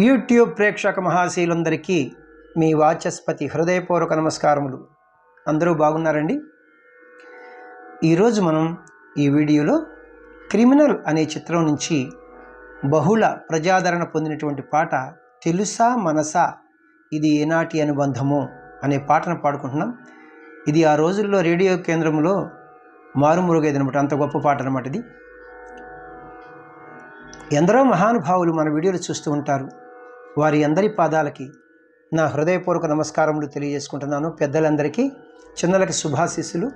YouTube ప్రేక్షక మహాశీలందరికీ మీ వాచస్పతి హృదయపూర్వక నమస్కారములు. అందరూ బాగున్నారండి? ఈరోజు మనం ఈ వీడియోలో క్రిమినల్ అనే చిత్రం నుంచి బహుళ ప్రజాదరణ పొందినటువంటి పాట తెలుసా మనసా ఇది ఏనాటి అనుబంధము అనే పాటను పాడుకుంటున్నాం. ఇది ఆ రోజుల్లో రేడియో కేంద్రంలో మారుమరుగేది అనమాట. అంత గొప్ప పాట అనమాట ఇది. ఎందరో మహానుభావులు మన వీడియోలు చూస్తూ ఉంటారు. వారి అందరి పాదాలకి నా హృదయపూర్వక నమస్కారములు తెలియజేసుకుంటున్నాను. పెద్దలందరికీ, చిన్నలకి శుభాశీస్సులు.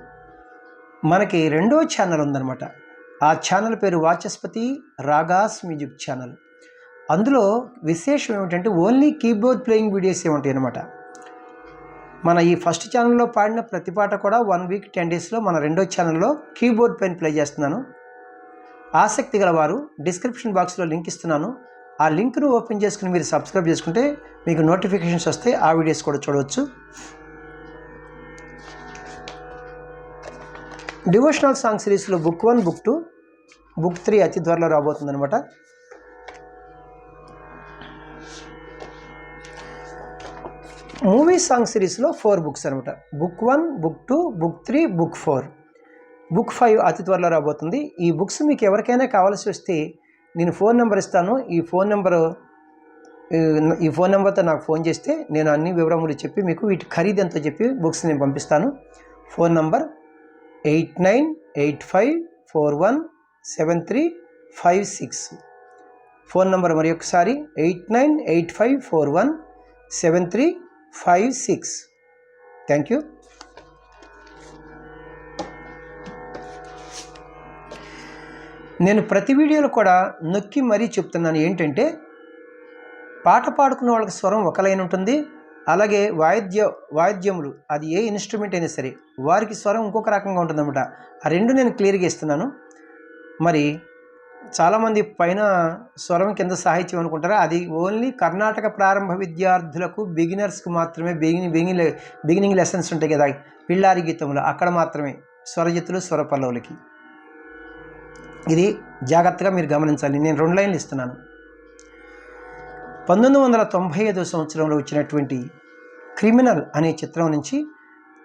మనకి రెండో ఛానల్ ఉందన్నమాట. ఆ ఛానల్ పేరు వాచస్పతి రాగాస్ మ్యూజిక్ ఛానల్. అందులో విశేషం ఏమిటంటే ఓన్లీ కీబోర్డ్ ప్లేయింగ్ వీడియోస్ ఉంటాయి అన్నమాట. మన ఈ ఫస్ట్ ఛానల్లో పాడిన ప్రతి పాట కూడా 1 వీక్ 10 డేస్లో మన రెండో ఛానల్లో కీబోర్డ్ పైన ప్లే చేస్తున్నాను. ఆసక్తి గలవారు డిస్క్రిప్షన్ బాక్స్లో లింక్ ఇస్తున్నాను. ఆ లింక్ను ఓపెన్ చేసుకుని మీరు సబ్స్క్రైబ్ చేసుకుంటే మీకు నోటిఫికేషన్స్ వస్తే ఆ వీడియోస్ కూడా చూడవచ్చు. డివోషనల్ సాంగ్ సిరీస్లో బుక్ 1, బుక్ 2, బుక్ 3 అతి త్వరలో రాబోతుందన్నమాట. మూవీ సాంగ్ సిరీస్లో 4 బుక్స్ అనమాట. Book 1, book 2, book 3, book 4, book 5 అతి త్వరలో రాబోతుంది. ఈ బుక్స్ మీకు ఎవరికైనా కావాల్సి వస్తే నేను ఫోన్ నెంబర్ ఇస్తాను. ఈ ఫోన్ నెంబర్తో నాకు ఫోన్ చేస్తే నేను అన్ని వివరములు చెప్పి మీకు వీటి ఖరీదు ఎంతో చెప్పి బుక్స్ నేను పంపిస్తాను. Phone number 8985417356. ఫోన్ నంబర్ మరి ఒకసారి 8985417356. Thank you. నేను ప్రతి వీడియోలో కూడా నొక్కి మరీ చెప్తున్నాను ఏంటంటే, పాట పాడుకున్న వాళ్ళకి స్వరం ఒక లైన్ ఉంటుంది. అలాగే వాయిద్యములు అది ఏ ఇన్స్ట్రుమెంట్ అయినా సరే వారికి స్వరం ఇంకొక రకంగా ఉంటుందన్నమాట. ఆ రెండు నేను క్లియర్గా ఇస్తున్నాను. మరి చాలామంది పైన స్వరం కింద సాహిత్యం అనుకుంటారా? అది ఓన్లీ కర్ణాటక ప్రారంభ విద్యార్థులకు, బిగినర్స్కి మాత్రమే. బిగినింగ్ లెసన్స్ ఉంటాయి కదా పిల్లారి గీతంలో, అక్కడ మాత్రమే స్వరజిత్తులు, స్వరపల్లవులకి. ఇది జాగ్రత్తగా మీరు గమనించాలి. నేను 2 లైన్లు ఇస్తున్నాను. 1995 సంవత్సరంలో వచ్చినటువంటి క్రిమినల్ అనే చిత్రం నుంచి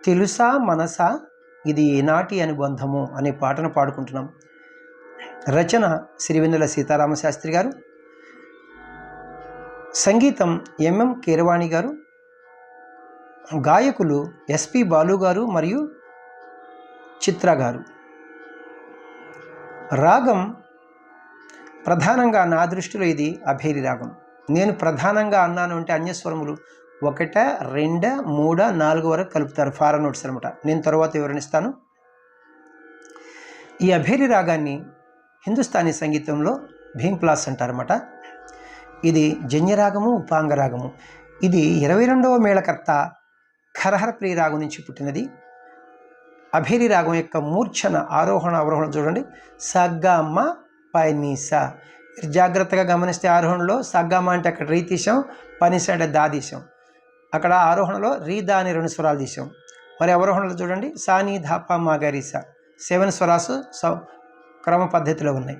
తెలుసా మనసా ఇది ఏనాటి అనుబంధము అనే పాటను పాడుకుంటున్నాం. రచన సిరివెన్నెల సీతారామశాస్త్రి గారు, సంగీతం ఎంఎం కీరవాణి గారు, గాయకులు ఎస్పి బాలు గారు మరియు చిత్ర గారు. రాగం ప్రధానంగా నా దృష్టిలో ఇది అభేరి రాగం. నేను ప్రధానంగా అన్నాను అంటే అన్యస్వరములు 1, 2, 3, 4 వరకు కలుపుతారు. ఫారెన్ నోట్స్ అనమాట. నేను తర్వాత వివరణిస్తాను. ఈ అభేరి రాగాన్ని హిందుస్థానీ సంగీతంలో భీంప్లాస్ అంటారన్నమాట. ఇది జన్యరాగము, ఉపాంగరాగము. ఇది 22వ మేళకర్త ఖరహరప్రియ రాగం నుంచి పుట్టినది. అభేరి రాగం యొక్క మూర్ఛన, ఆరోహణ అవరోహణ చూడండి. సగ్గమ్మ పనిస. మీరు జాగ్రత్తగా గమనిస్తే ఆరోహణలో సగ్గమ్మ అంటే అక్కడ రీ తీసాం, పనిస అంటే దా తీసాం. అక్కడ ఆరోహణలో రీ దా అని 2 స్వరాలు తీసాం. మరి అవరోహణలో చూడండి సాని ధాప మాగరీస 7 స్వరాసు క్రమ పద్ధతిలో ఉన్నాయి.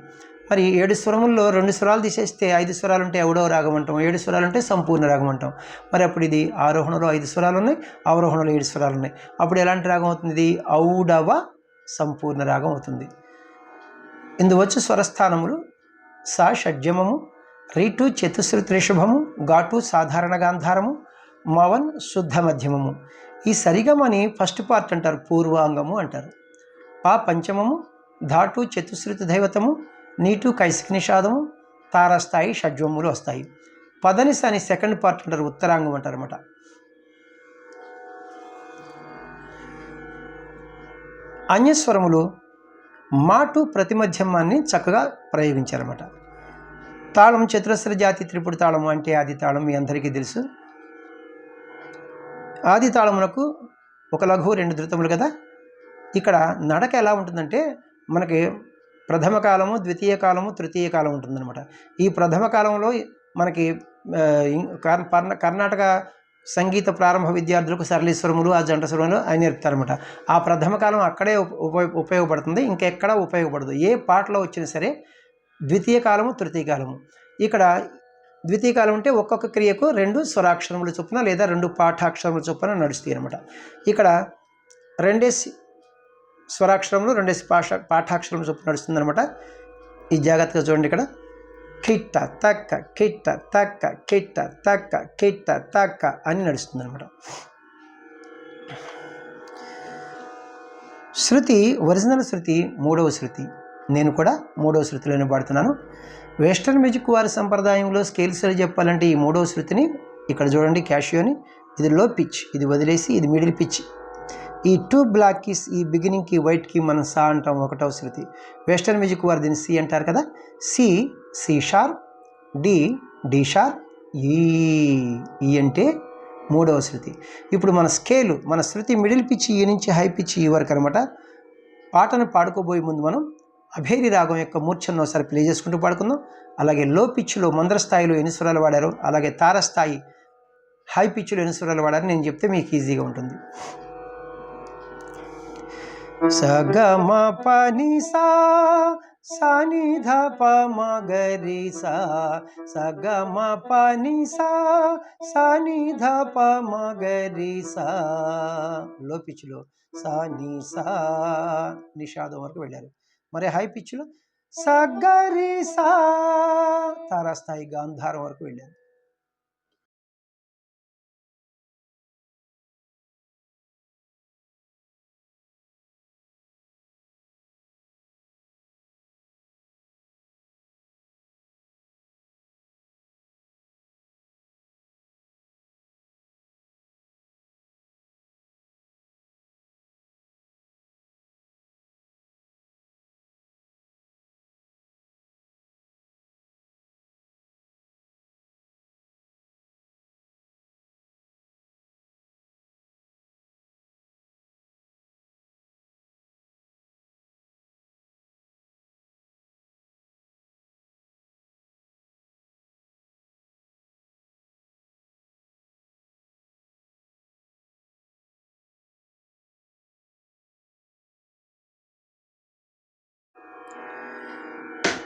మరి 7 స్వరముల్లో 2 స్వరాలు తీసేస్తే 5 స్వరాలు ఉంటే ఔడవ రాగం అంటాం, 7 స్వరాలు ఉంటే సంపూర్ణ రాగం అంటాం. మరి అప్పుడు ఇది ఆరోహణలో 5 స్వరాలు ఉన్నాయి, అవరోహణలో 7 స్వరాలు ఉన్నాయి. అప్పుడు ఎలాంటి రాగం అవుతుంది? ఇది ఔడవ సంపూర్ణ రాగం అవుతుంది. ఇందువచ్చు స్వరస్థానములు సా షడ్జమము, రీటు చతుశ్రుతి రిషభము, ఘాటు సాధారణ గాంధారము, మవన్ శుద్ధ మధ్యమము. ఈ సరిగమని ఫస్ట్ పార్ట్ అంటారు, పూర్వాంగము అంటారు. పా పంచమము, ధాటు చతుశ్రుతి దైవతము, నీటు కైసిక నిషాదము, తారస్థాయి షడ్జములు వస్తాయి. పదనిస అని సెకండ్ పార్ట్ అంటారు, ఉత్తరాంగం అంటారు అన్నమాట. అన్యస్వరములు మాటు ప్రతిమధ్యమాన్ని చక్కగా ప్రయోగించారన్నమాట. తాళం చతురస్ర జాతి త్రిపుడు తాళం అంటే ఆది తాళం మీ అందరికీ తెలుసు. ఆది తాళమునకు 1 లఘువు 2 ధృతములు కదా. ఇక్కడ నడక ఎలా ఉంటుందంటే మనకి ప్రథమ కాలము, ద్వితీయ కాలము, తృతీయ కాలం ఉంటుందన్నమాట. ఈ ప్రథమ కాలంలో మనకి కర్ణాటక సంగీత ప్రారంభ విద్యార్థులకు సరళీస్వరములు, ఆ జంట స్వరములు అని నేర్పుతారనమాట. ఆ ప్రథమ కాలం అక్కడే ఉపయోగపడుతుంది, ఇంకెక్కడా ఉపయోగపడదు. ఏ పాటలో వచ్చినా సరే ద్వితీయ కాలము, తృతీయ కాలము. ఇక్కడ ద్వితీయకాలం అంటే ఒక్కొక్క క్రియకు 2 స్వరాక్షరముల చొప్పున లేదా 2 పాఠాక్షరముల చొప్పున నడుస్తాయి అనమాట. ఇక్కడ 2 స్వరాక్షరములు 2 పాఠాక్షరముల చొప్పున నడుస్తుంది అనమాట. ఈ జాగ్రత్తగా చూడండి. ఇక్కడ కిట్ట తక్క కిట్ట తక్క కిట్ట తక్క కిట్ట తక్క అని నడుస్తుంది అనమాట. శృతి, ఒరిజినల్ శృతి 3వ శృతి. నేను కూడా 3వ శృతిలోనే పాడుతున్నాను. వెస్టర్న్ మ్యూజిక్ వారి సంప్రదాయంలో స్కేల్స్ చెప్పాలంటే ఈ 3వ శృతిని ఇక్కడ చూడండి, క్యాషియోని, ఇది లో పిచ్, ఇది వదిలేసి ఇది మిడిల్ పిచ్. ఈ 2 బ్లాక్ కీస్, ఈ బిగినింగ్కి వైట్కి మనం సా అంటాం, 1వ శృతి. వెస్టర్న్ మ్యూజిక్ వారు దీన్ని సి అంటారు కదా. C, C sharp, D, D sharp, ఈ అంటే 3వ శృతి. ఇప్పుడు మన స్కేలు, మన శృతి మిడిల్ పిచ్ ఈ నుంచి హై పిచ్ ఈ వరకు అనమాట. పాటను పాడుకోబోయే ముందు మనం అభేరి రాగం యొక్క మూర్ఛను ఒకసారి ప్లే చేసుకుంటూ పాడుకుందాం. అలాగే లో పిచ్లో మంద్ర స్థాయిలో ఎన్ని స్వరాలు వాడారో, అలాగే తారస్థాయి హై పిచ్లో ఎన్ని స్వరాలు వాడారో నేను చెప్తే మీకు ఈజీగా ఉంటుంది. సగమ పని సా సాని ధ ప మ గరి సా, సగమ పని సా సాని ధ ప మ గరి సా. లో పిచ్లో సాని సా నిషాదం వరకు వెళ్ళారు. మరి హై పిచ్లో సగరి సా తారాస్థాయి గాంధారం వరకు వెళ్ళారు.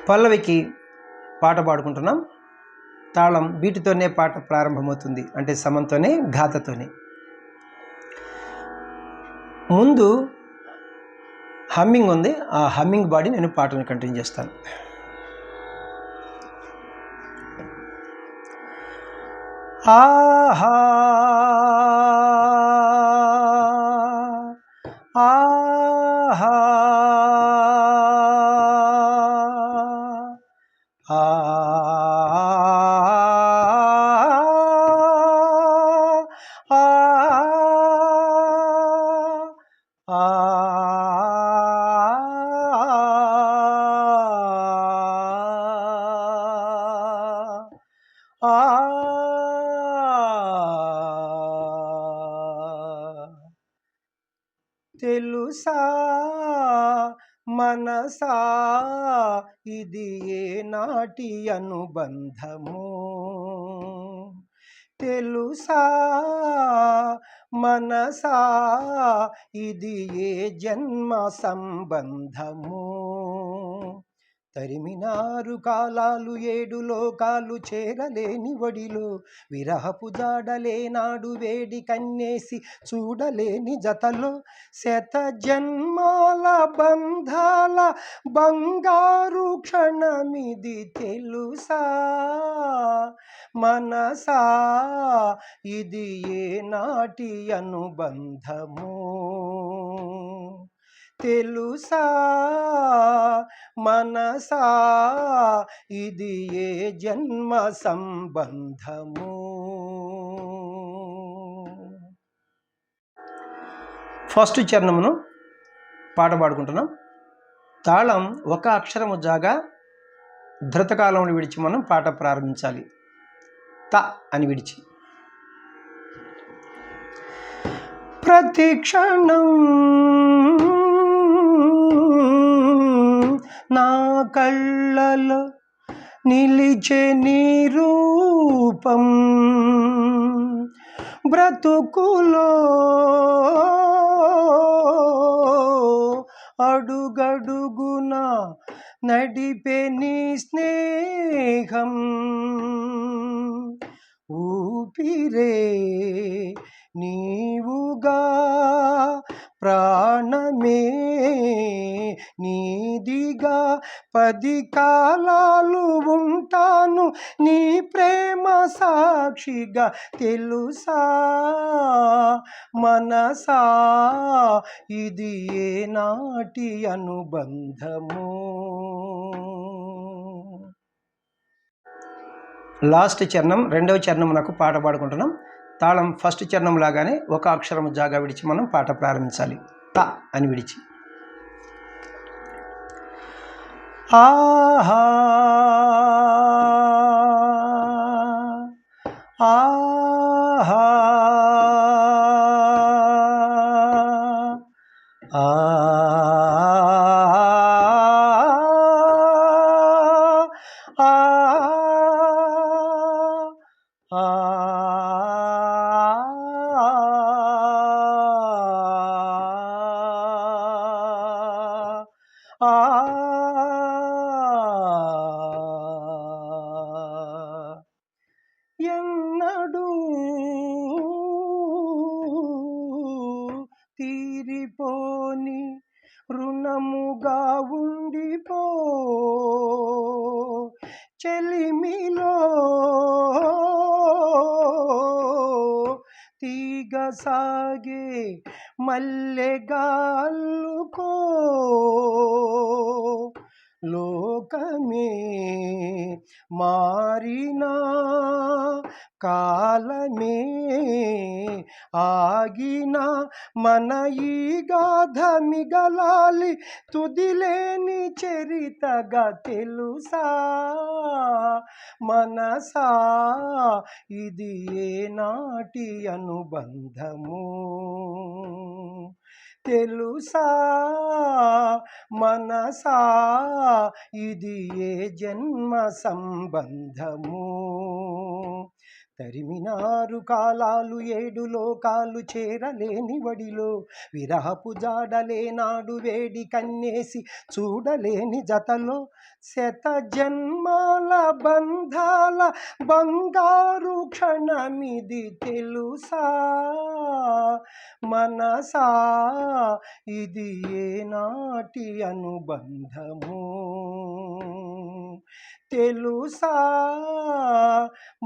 పల్లవికి పాట పాడుకుంటున్నాం. తాళం బీటుతోనే పాట ప్రారంభమవుతుంది, అంటే సమంతోనే, ఘాతతోనే. ముందు హమ్మింగ్ ఉంది, ఆ హమ్మింగ్ బాడీ నేను పాటను కంటిన్యూ చేస్తాను. ఆహా ఆహా తెలుసా మనసా ఇది ఏ నాటి అనుబంధము, తెలుసా మనసా ఇది ఏ జన్మ సంబంధము. తరిమినారు కాలాలు 7 లోకాలు చేరలేని వడిలో, విరహపు జాడలేనాడు వేడి కన్నేసి చూడలేని జతలో, శత జన్మాల బంధాల బంగారు క్షణమిది తెలుసా మనసా ఇది ఏ నాటి అనుబంధము, తెలుసా మనసా ఇది ఏ జన్మ సంబంధము. ఫస్ట్ చరణమును పాట పాడుకుంటున్నాం. తాళం ఒక అక్షరము జాగా ధృతకాలంలో విడిచి మనం పాట ప్రారంభించాలి. త అని విడిచి. ప్రతి క్షణం నా కళ్ళలో నిలిచే నీ రూపం, బ్రతుకులో అడుగడుగున నడిపే నీ స్నేహం ఊపిరే నీవుగా ప్రాణమే నీదిగా 10 కాలాలు ఉంటాను నీ ప్రేమ సాక్షిగా తెలుసా మనసా ఇది ఏనాటి అనుబంధము. లాస్ట్ చరణం రెండవ చరణం నాకు పాట పాడుకుంటున్నాం. తాళం ఫస్ట్ చరణం లాగానే ఒక అక్షరం జాగా విడిచి మనం పాట ప్రారంభించాలి. త అని విడిచి. ఆహా ఆహా ఎన్నడూ తీరిపోని రుణముగా ఉండిపో చెలిమిలో తీగ సాగే మల్లెగాల్లుకో లోకమే మారినా కాలమే ఆగినా మన ఈ గాథ మిగలాలి తుదిలేని చరితగా తెలుసా మనసా ఇది ఏనాటి అనుబంధము తెలుసా మనసా ఇది ఏ జన్మ సంబంధము తరిమినారు కాలాలు 7 లోకాలు చేరలేని వడిలో విరహపు జాడలేనాడు వేడి కన్నేసి చూడలేని జతలో శత జన్మాల బంధాల బంగారు క్షణమిది తెలుసా మనసా ఇది ఏనాటి అనుబంధము తెలుసా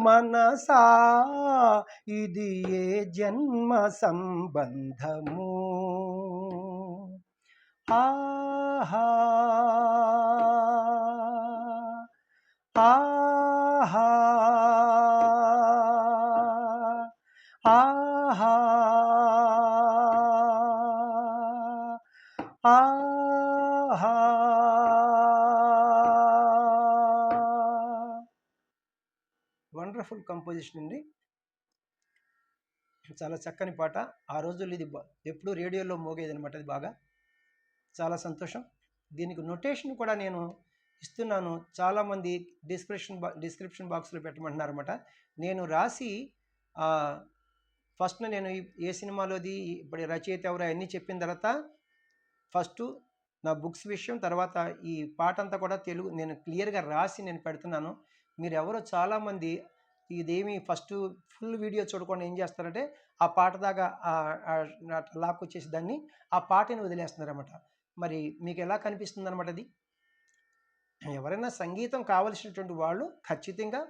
మనసా ఇది ఏ జన్మ సంబంధము ఆహా ఆహా ఆహా ఆహా వండర్ఫుల్ కంపోజిషన్ అండి. చాలా చక్కని పాట. ఆ రోజుల్లో ఇది ఎప్పుడు రేడియోలో మోగేది అనమాట. అది బాగా చాలా సంతోషం. దీనికి నొటేషన్ కూడా నేను ఇస్తున్నాను. చాలామంది డిస్క్రిప్షన్ బాక్స్లో పెట్టమంటున్నారు అనమాట. నేను రాసి ఫస్ట్ నేను ఏ సినిమాలోది ఇప్పుడు రచయిత ఎవరు అవన్నీ చెప్పిన తర్వాత ఫస్ట్ నా బుక్స్ విషయం, తర్వాత ఈ పాట అంతా కూడా తెలుగు నేను క్లియర్గా రాసి నేను పెడుతున్నాను. మీరు ఎవరో చాలామంది ఇదేమి ఫస్ట్ ఫుల్ వీడియో చూడకుండా ఏం చేస్తారంటే ఆ పాట దాకా లాక్ వచ్చేసి దాన్ని ఆ పాటని వదిలేస్తున్నారన్నమాట. మరి మీకు ఎలా కనిపిస్తుంది అనమాట? అది ఎవరైనా సంగీతం కావలసినటువంటి వాళ్ళు ఖచ్చితంగా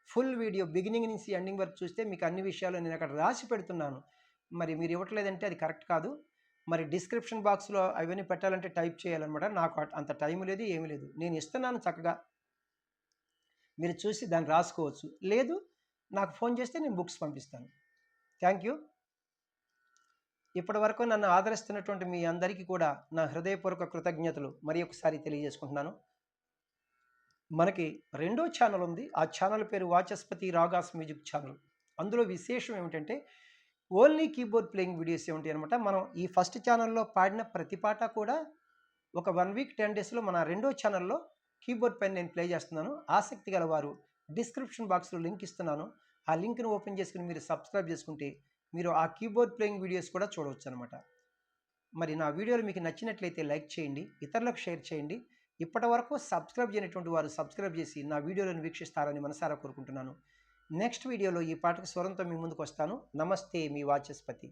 ఫుల్ వీడియో బిగినింగ్ నుంచి ఎండింగ్ వరకు చూస్తే మీకు అన్ని విషయాలు నేను అక్కడ రాసి పెడుతున్నాను. మరి మీరు ఇవ్వట్లేదంటే అది కరెక్ట్ కాదు. మరి డిస్క్రిప్షన్ బాక్స్లో అవన్నీ పెట్టాలంటే టైప్ చేయాలన్నమాట. నాకు అంత టైం లేదు, ఏమీ లేదు. నేను ఇస్తున్నాను చక్కగా, మీరు చూసి దాన్ని రాసుకోవచ్చు. లేదు నాకు ఫోన్ చేస్తే నేను బుక్స్ పంపిస్తాను. Thank you. ఇప్పటి వరకు నన్ను ఆదరిస్తున్నటువంటి మీ అందరికీ కూడా నా హృదయపూర్వక కృతజ్ఞతలు మరి ఒకసారి తెలియజేసుకుంటున్నాను. మనకి రెండో ఛానల్ ఉంది. ఆ ఛానల్ పేరు వాచస్పతి రాగాస్ మ్యూజిక్ ఛానల్. అందులో విశేషం ఏమిటంటే ఓన్లీ కీబోర్డ్ ప్లేయింగ్ వీడియోస్ ఏమిటి అనమాట. మనం ఈ ఫస్ట్ ఛానల్లో పాడిన ప్రతి పాట కూడా ఒక 1 వీక్ 10 డేస్లో మన రెండో ఛానల్లో కీబోర్డ్ పైన నేను ప్లే చేస్తున్నాను. ఆసక్తి గల వారు డిస్క్రిప్షన్ బాక్స్లో లింక్ ఇస్తున్నాను. ఆ లింక్ను ఓపెన్ చేసుకుని మీరు సబ్స్క్రైబ్ చేసుకుంటే మీరు ఆ కీబోర్డ్ ప్లేయింగ్ వీడియోస్ కూడా చూడవచ్చు అనమాట. మరి నా వీడియోలు మీకు నచ్చినట్లయితే లైక్ చేయండి, ఇతరులకు షేర్ చేయండి. ఇప్పటి వరకు సబ్స్క్రైబ్ చేయనటువంటి వారు సబ్స్క్రైబ్ చేసి నా వీడియోలను వీక్షిస్తారని మనసారా కోరుకుంటున్నాను. నెక్స్ట్ వీడియోలో ఈ పాటకు స్వరంతో మీ ముందుకు వస్తాను. నమస్తే, మీ వాచస్పతి.